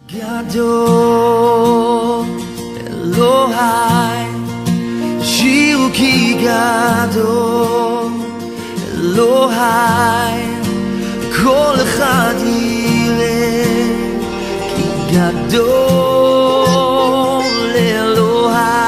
Gadol Elohai, Shiru ki gadol Elohai, kol echad yireh ki gadol Elohai.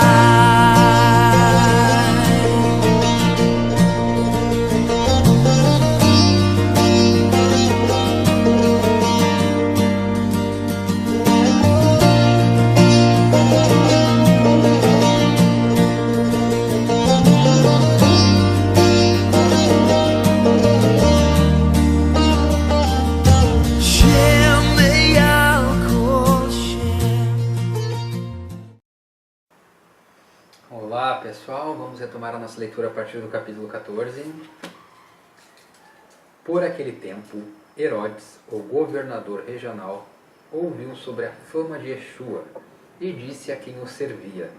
Olá pessoal, vamos retomar a nossa leitura a partir do capítulo 14. Por aquele tempo, Herodes, o governador regional, ouviu sobre a fama de Yeshua e disse a quem o servia: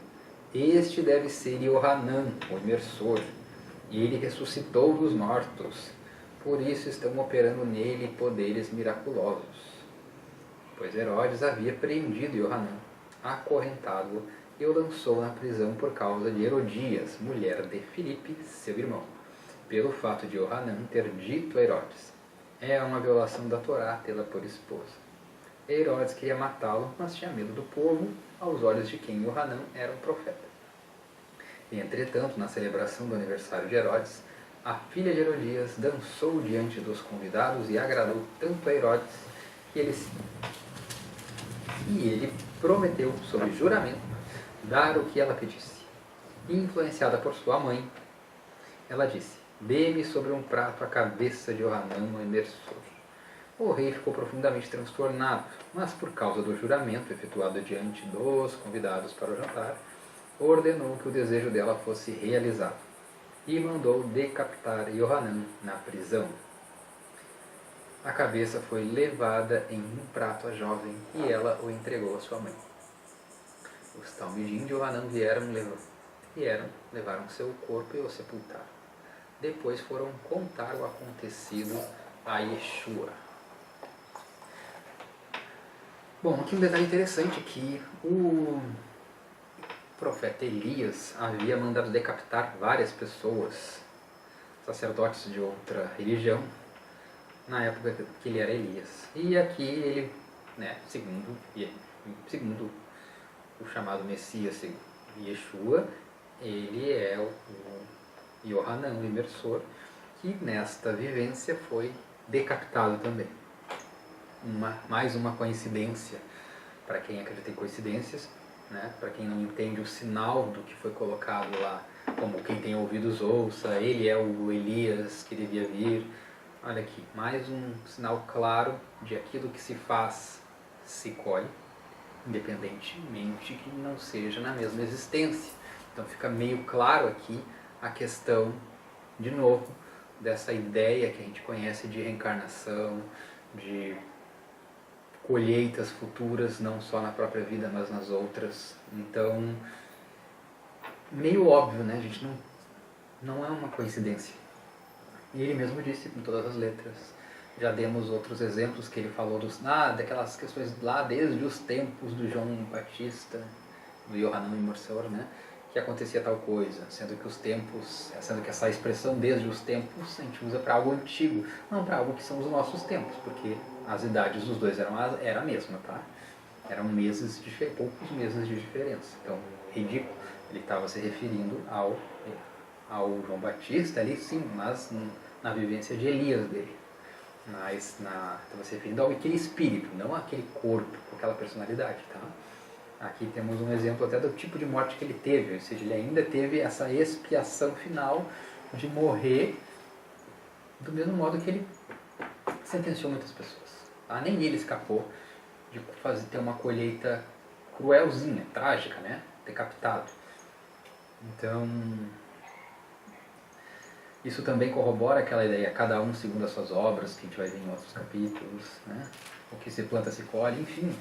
"Este deve ser Yohanan, o imersor, e ele ressuscitou dos mortos, por isso estão operando nele poderes miraculosos." Pois Herodes havia prendido Yohanan, acorrentado-o e o lançou na prisão por causa de Herodias, mulher de Filipe, seu irmão, pelo fato de Yohanan ter dito a Herodes: "É uma violação da Torá tê-la por esposa." Herodes queria matá-lo, mas tinha medo do povo, aos olhos de quem Yohanan era um profeta. E, entretanto, na celebração do aniversário de Herodes, a filha de Herodias dançou diante dos convidados e agradou tanto a Herodes que ele prometeu, sob juramento, dar o que ela pedisse. Influenciada por sua mãe, ela disse: "Dê-me sobre um prato a cabeça de Yohanan, o imersor." O rei ficou profundamente transtornado, mas por causa do juramento efetuado diante dos convidados para o jantar, ordenou que o desejo dela fosse realizado e mandou decapitar Yohanan na prisão. A cabeça foi levada em um prato à jovem e ela o entregou à sua mãe. Os talmidim de Yohanan levaram seu corpo e o sepultaram. Depois foram contar o acontecido a Yeshua. Bom, aqui um detalhe interessante que o profeta Elias havia mandado decapitar várias pessoas, sacerdotes de outra religião, na época que ele era Elias. E aqui ele, segundo o chamado Messias, Yeshua, ele é o Yohanan, o imersor, que nesta vivência foi decapitado também. Mais uma coincidência, para quem acredita em coincidências, para quem não entende o sinal do que foi colocado lá, como quem tem ouvidos ouça, ele é o Elias que devia vir. Olha aqui, mais um sinal claro de aquilo que se faz se colhe, independentemente que não seja na mesma existência. Então fica meio claro aqui a questão, de novo, dessa ideia que a gente conhece de reencarnação, de colheitas futuras, não só na própria vida, mas nas outras. Então, meio óbvio, né? A gente não é uma coincidência. E ele mesmo disse com todas as letras. Já demos outros exemplos que ele falou daquelas questões lá desde os tempos do João Batista, do Yohanan Imersor, que acontecia tal coisa, sendo que essa expressão desde os tempos a gente usa para algo antigo, não para algo que são os nossos tempos, porque as idades dos dois era a mesma, tá? Eram poucos meses de diferença. Então, ridículo, ele estava se referindo ao João Batista ali, sim, mas na vivência de Elias dele. Mas estava se referindo àquele espírito, não àquele corpo, com aquela personalidade, tá? Aqui temos um exemplo até do tipo de morte que ele teve, ou seja, ele ainda teve essa expiação final de morrer do mesmo modo que ele sentenciou muitas pessoas. Tá? Nem ele escapou de ter uma colheita cruelzinha, trágica, decapitado. Então, isso também corrobora aquela ideia, cada um segundo as suas obras, que a gente vai ver em outros capítulos, o que se planta se colhe, enfim.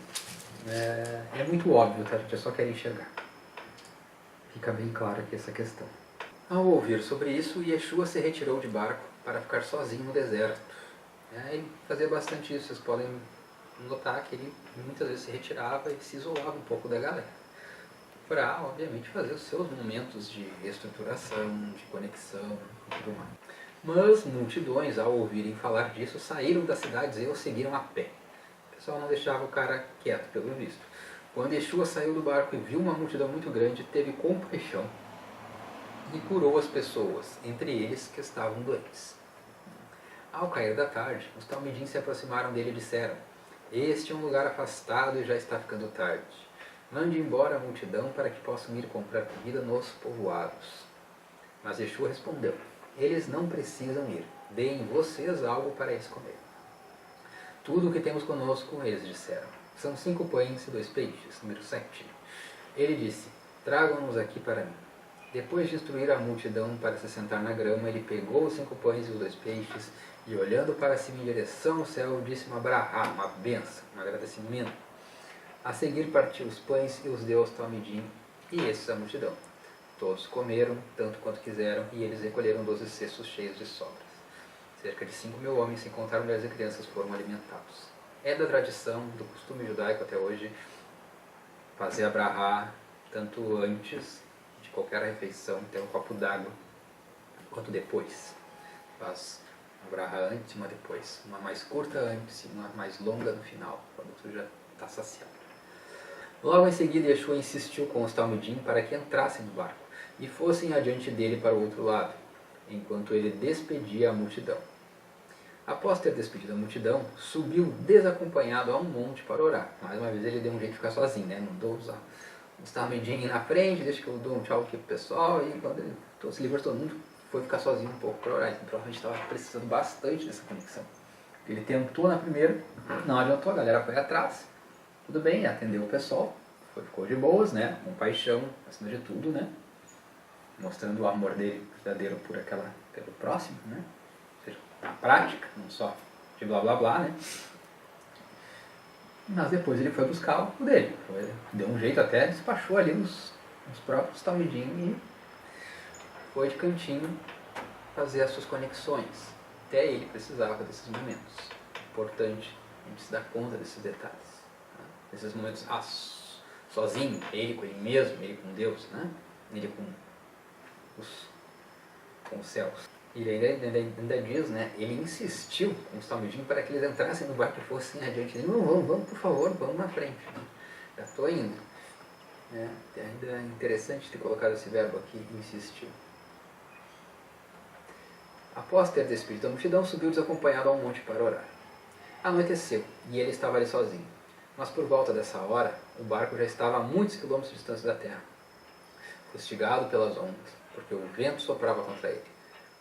É muito óbvio, tá? A gente só quer enxergar. Fica bem claro aqui essa questão. Ao ouvir sobre isso, Yeshua se retirou de barco para ficar sozinho no deserto. Ele fazia bastante isso, vocês podem notar que ele muitas vezes se retirava e se isolava um pouco da galera, para, obviamente, fazer os seus momentos de reestruturação, de conexão e tudo mais. Mas multidões, ao ouvirem falar disso, saíram das cidades e o seguiram a pé. O pessoal não deixava o cara quieto, pelo visto. Quando Yeshua saiu do barco e viu uma multidão muito grande, teve compaixão e curou as pessoas, entre eles que estavam doentes. Ao cair da tarde, os talmidim se aproximaram dele e disseram: este é um lugar afastado e já está ficando tarde. Mande embora a multidão para que possam ir comprar comida nos povoados. Mas Yeshua respondeu: eles não precisam ir. Deem vocês algo para eles comerem. Tudo o que temos conosco, eles disseram. São 5 pães e 2 peixes. Número 7. Ele disse: tragam-nos aqui para mim. Depois de instruir a multidão para se sentar na grama, ele pegou os 5 pães e os 2 peixes e, olhando para cima em direção ao céu, disse uma brahá, uma bênção, um agradecimento. A seguir partiu os pães e os deu aos talmidim e esses à multidão. Todos comeram, tanto quanto quiseram, e eles recolheram 12 cestos cheios de sobras. Cerca de 5.000 homens, sem contar mulheres e crianças, foram alimentados. É da tradição, do costume judaico até hoje, fazer a brahá tanto antes de qualquer refeição, ter um copo d'água, quanto depois. Faz uma brahá antes e uma depois. Uma mais curta antes e uma mais longa no final, quando tu já está saciado. Logo em seguida, Yeshua insistiu com os talmidim para que entrassem no barco e fossem adiante dele para o outro lado, enquanto ele despedia a multidão. Após ter despedido a multidão, subiu desacompanhado a um monte para orar. Mais uma vez ele deu um jeito de ficar sozinho, né? Mandou os talmidim na frente, deixa que eu dou um tchau aqui pro pessoal, e quando ele se livrou, todo mundo foi ficar sozinho um pouco para orar. Então provavelmente estava precisando bastante dessa conexão. Ele tentou na primeira, não adiantou, a galera foi atrás. Tudo bem, atendeu o pessoal, ficou de boas, né? Com paixão, acima de tudo, né? Mostrando o amor dele verdadeiro pelo próximo, né? Ou seja, na prática, não só de blá blá blá, né? Mas depois ele foi buscar o dele. Deu um jeito até, despachou ali nos próprios talmidim e foi de cantinho fazer as suas conexões. Até ele precisava desses momentos. Importante a gente se dar conta desses detalhes. Nesses momentos sozinho, ele com ele mesmo, ele com Deus, né? Ele com os céus. E ele ainda diz, né? Ele insistiu com os talmidim para que eles entrassem no barco e fossem adiante. Ele, não, vamos, por favor, vamos na frente. Já estou indo. Ainda é interessante ter colocado esse verbo aqui, insistiu. Após ter despedido a multidão, subiu desacompanhado a um monte para orar. Anoiteceu, e ele estava ali sozinho. Mas por volta dessa hora, o barco já estava a muitos quilômetros de distância da terra, fustigado pelas ondas, porque o vento soprava contra ele.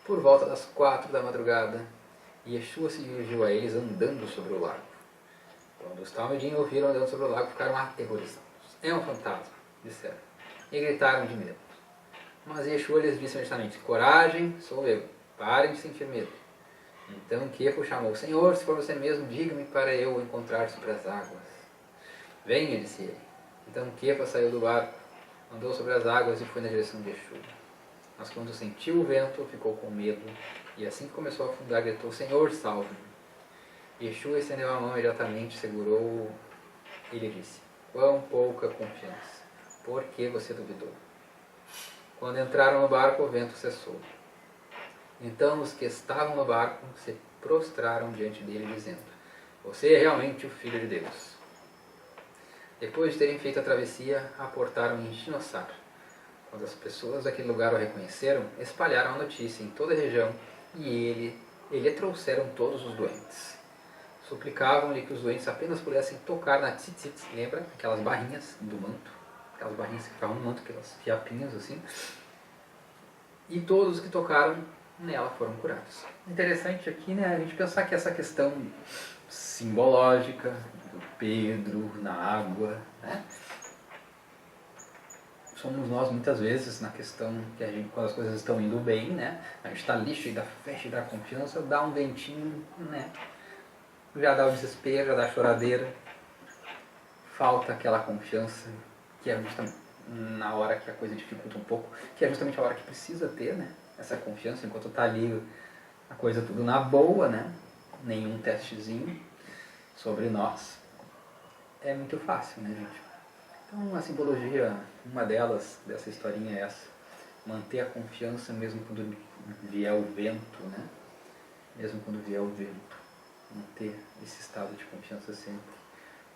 Por volta das 4 da madrugada, Yeshua se dirigiu a eles andando sobre o lago. Quando os talmidim ouviram andando sobre o lago, ficaram aterrorizados. É um fantasma, disseram, e gritaram de medo. Mas Yeshua lhes disse imediatamente: coragem, sou eu, parem de sentir medo. Então Kefa chamou: Senhor, se for você mesmo, diga-me para eu encontrar sobre as águas. Venha, disse ele. Então Kefa saiu do barco, andou sobre as águas e foi na direção de Yeshua. Mas quando sentiu o vento, ficou com medo, e assim que começou a afundar, gritou: Senhor, salve-me. Yeshua estendeu a mão imediatamente, segurou-o. Ele disse: quão pouca confiança, por que você duvidou? Quando entraram no barco, o vento cessou. Então os que estavam no barco se prostraram diante dele, dizendo: você é realmente o Filho de Deus. Depois de terem feito a travessia, aportaram em Shinosar. Quando as pessoas daquele lugar o reconheceram, espalharam a notícia em toda a região e ele trouxeram todos os doentes. Suplicavam-lhe que os doentes apenas pudessem tocar na tzitzit, lembra? Aquelas barrinhas do manto, aquelas barrinhas que ficavam no manto, aquelas fiapinhas assim. E todos os que tocaram nela foram curados. Interessante aqui, né, a gente pensar que essa questão simbológica do Pedro na água, né, somos nós muitas vezes na questão que a gente, quando as coisas estão indo bem, né, a gente está ali cheio da fé, cheio da confiança, dá um ventinho, né, já dá o desespero, já dá a choradeira, falta aquela confiança que é justamente na hora que a coisa dificulta um pouco, que é justamente a hora que precisa ter, né, essa confiança, enquanto está ali a coisa tudo na boa, né, nenhum testezinho sobre nós, é muito fácil, né, gente? Então a simbologia, uma delas, dessa historinha é essa. Manter a confiança mesmo quando vier o vento, né? Mesmo quando vier o vento. Manter esse estado de confiança sempre.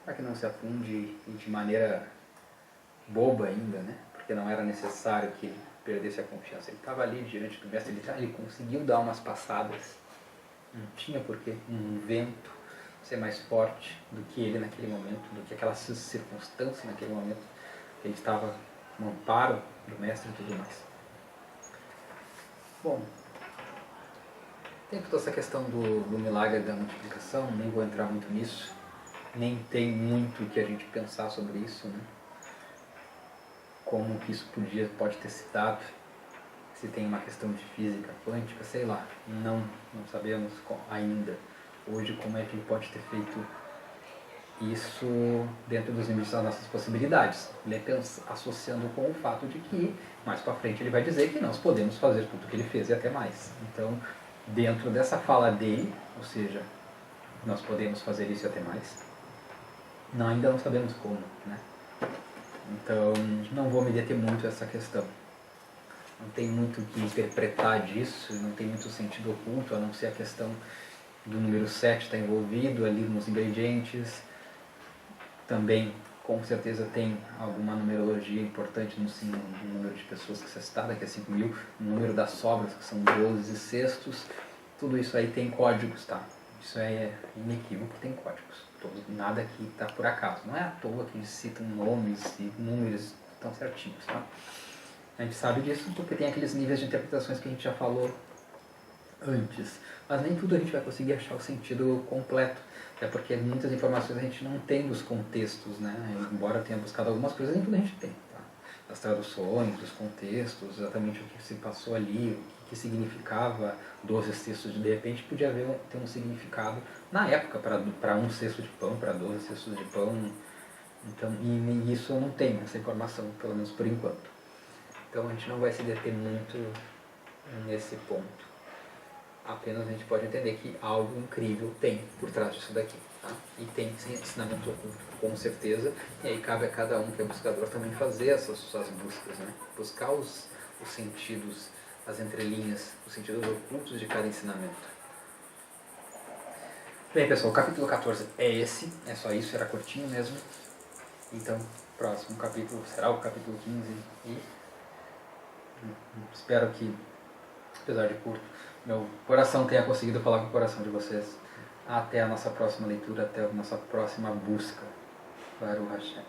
Para que não se afunde e de maneira boba ainda, né? Porque não era necessário que ele perdesse a confiança. Ele estava ali diante do mestre, ele conseguiu dar umas passadas. Não tinha porquê um vento ser mais forte do que ele naquele momento, do que aquela circunstância naquele momento. Ele estava no amparo do mestre e tudo mais. Bom, tem toda essa questão do milagre da multiplicação, nem vou entrar muito nisso, nem tem muito que a gente pensar sobre isso, né? Como que isso pode ter se dado, se tem uma questão de física quântica, sei lá, não sabemos ainda hoje como é que ele pode ter feito isso dentro dos limites das nossas possibilidades, associando com o fato de que mais para frente ele vai dizer que nós podemos fazer tudo o que ele fez e até mais. Então, dentro dessa fala dele, ou seja, nós podemos fazer isso e até mais, ainda não sabemos como, né? Então, não vou me deter muito nessa questão. Não tem muito o que interpretar disso, não tem muito sentido oculto, a não ser a questão do número 7 estar envolvido ali nos ingredientes. Também, com certeza, tem alguma numerologia importante no número de pessoas que você está, que é 5.000, o número das sobras, que são 12 sextos. Tudo isso aí tem códigos, tá? Isso é inequívoco, tem códigos. Nada aqui está por acaso. Não é à toa que eles citam nomes e números tão certinhos, tá? A gente sabe disso porque tem aqueles níveis de interpretações que a gente já falou antes. Mas nem tudo a gente vai conseguir achar o sentido completo. Até porque muitas informações a gente não tem dos contextos, né? Embora tenha buscado algumas coisas, nem tudo a gente tem. Tá? Das traduções, dos contextos, exatamente o que se passou ali, o que significava 12 cestos de repente, podia ter um significado na época para um cesto de pão, para 12 cestos de pão. Então, e isso eu não tenho, essa informação, pelo menos por enquanto. Então a gente não vai se deter muito nesse ponto. Apenas a gente pode entender que algo incrível tem por trás disso daqui. Tá? E tem ensinamento oculto, com certeza. E aí cabe a cada um que é buscador também fazer essas suas buscas. Né? Buscar os sentidos, as entrelinhas, os sentidos ocultos de cada ensinamento. Bem, pessoal, o capítulo 14 é esse. É só isso, era curtinho mesmo. Então, próximo capítulo será o capítulo 15. E espero que, apesar de curto, meu coração tenha conseguido falar com o coração de vocês. Até a nossa próxima leitura, até a nossa próxima busca para o Hashem.